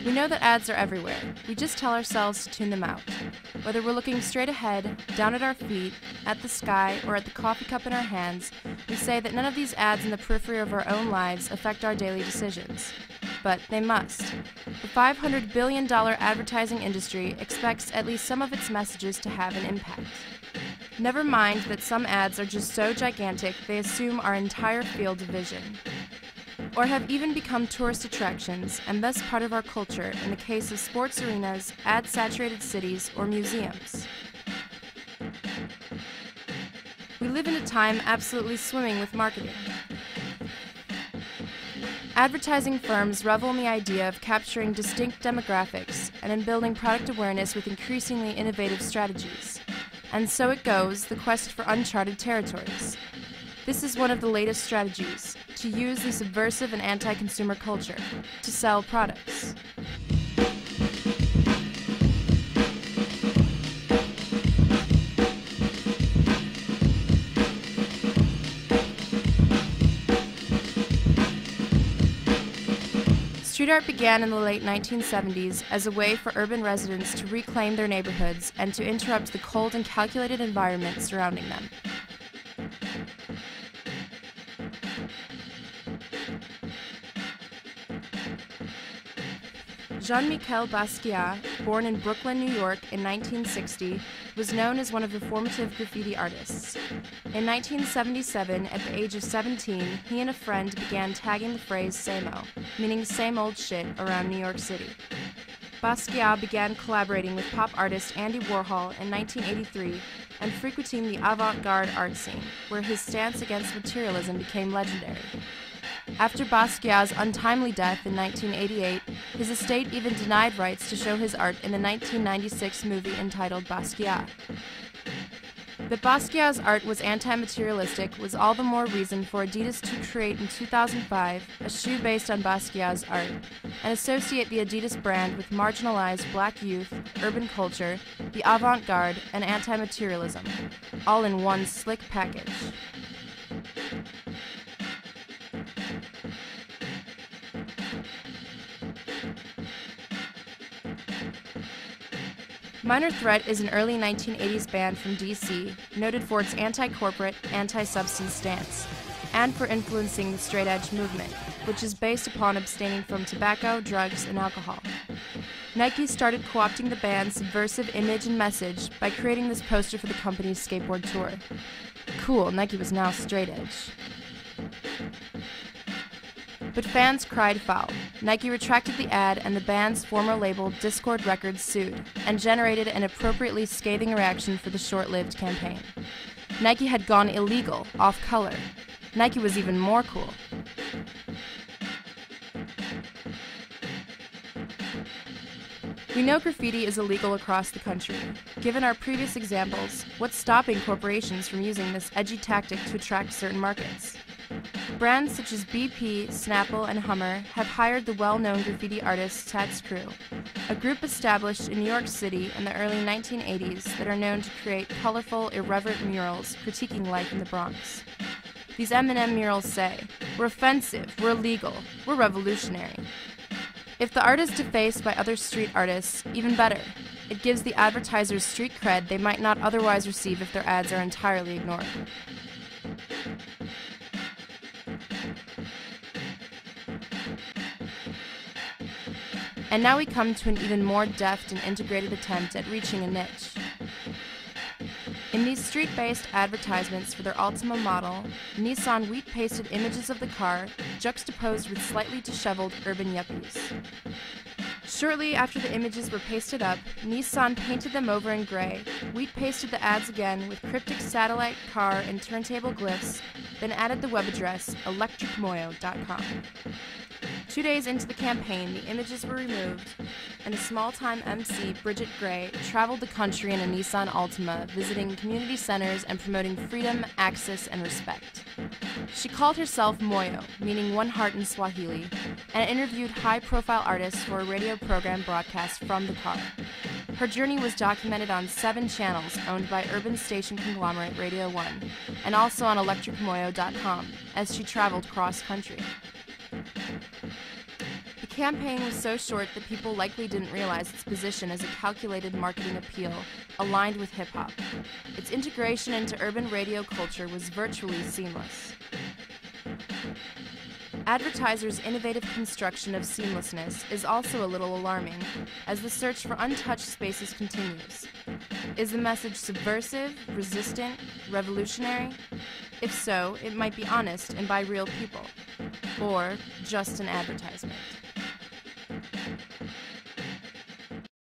We know that ads are everywhere. We just tell ourselves to tune them out. Whether we're looking straight ahead, down at our feet, at the sky, or at the coffee cup in our hands, we say that none of these ads in the periphery of our own lives affect our daily decisions. But they must. The $500 billion advertising industry expects at least some of its messages to have an impact. Never mind that some ads are just so gigantic they assume our entire field of vision. Or have even become tourist attractions, and thus part of our culture in the case of sports arenas, ad-saturated cities, or museums. We live in a time absolutely swimming with marketing. Advertising firms revel in the idea of capturing distinct demographics and in building product awareness with increasingly innovative strategies. And so it goes, the quest for uncharted territories. This is one of the latest strategies, to use the subversive and anti-consumer culture to sell products. Street art began in the late 1970s as a way for urban residents to reclaim their neighborhoods and to interrupt the cold and calculated environment surrounding them. Jean-Michel Basquiat, born in Brooklyn, New York in 1960, was known as one of the formative graffiti artists. In 1977, at the age of 17, he and a friend began tagging the phrase "same-o," meaning same old shit, around New York City. Basquiat began collaborating with pop artist Andy Warhol in 1983 and frequenting the avant-garde art scene, where his stance against materialism became legendary. After Basquiat's untimely death in 1988, his estate even denied rights to show his art in the 1996 movie entitled Basquiat. That Basquiat's art was anti-materialistic was all the more reason for Adidas to create in 2005 a shoe based on Basquiat's art and associate the Adidas brand with marginalized black youth, urban culture, the avant-garde, and anti-materialism, all in one slick package. Minor Threat is an early 1980s band from DC, noted for its anti-corporate, anti-substance stance, and for influencing the straight edge movement, which is based upon abstaining from tobacco, drugs, and alcohol. Nike started co-opting the band's subversive image and message by creating this poster for the company's skateboard tour. Cool, Nike was now straight edge. But fans cried foul. Nike retracted the ad, and the band's former label, Discord Records, sued, and generated an appropriately scathing reaction for the short-lived campaign. Nike had gone illegal, off-color. Nike was even more cool. We know graffiti is illegal across the country. Given our previous examples, what's stopping corporations from using this edgy tactic to attract certain markets? Brands such as BP, Snapple, and Hummer have hired the well-known graffiti artist Tats Crew, a group established in New York City in the early 1980s that are known to create colorful, irreverent murals critiquing life in the Bronx. These M&M murals say, "We're offensive, we're illegal, we're revolutionary." If the art is defaced by other street artists, even better. It gives the advertisers street cred they might not otherwise receive if their ads are entirely ignored. And now we come to an even more deft and integrated attempt at reaching a niche. In these street-based advertisements for their Altima model, Nissan wheat-pasted images of the car juxtaposed with slightly disheveled urban yuppies. Shortly after the images were pasted up, Nissan painted them over in gray, wheat-pasted the ads again with cryptic satellite, car, and turntable glyphs, then added the web address electricmoyo.com. 2 days into the campaign, the images were removed, and a small-time MC, Bridget Gray, traveled the country in a Nissan Altima, visiting community centers and promoting freedom, access, and respect. She called herself Moyo, meaning one heart in Swahili, and interviewed high-profile artists for a radio program broadcast from the car. Her journey was documented on 7 channels owned by urban station conglomerate Radio 1, and also on electricmoyo.com, as she traveled cross-country. The campaign was so short that people likely didn't realize its position as a calculated marketing appeal aligned with hip-hop. Its integration into urban radio culture was virtually seamless. Advertisers' innovative construction of seamlessness is also a little alarming, as the search for untouched spaces continues. Is the message subversive, resistant, revolutionary? If so, it might be honest and by real people, or just an advertisement.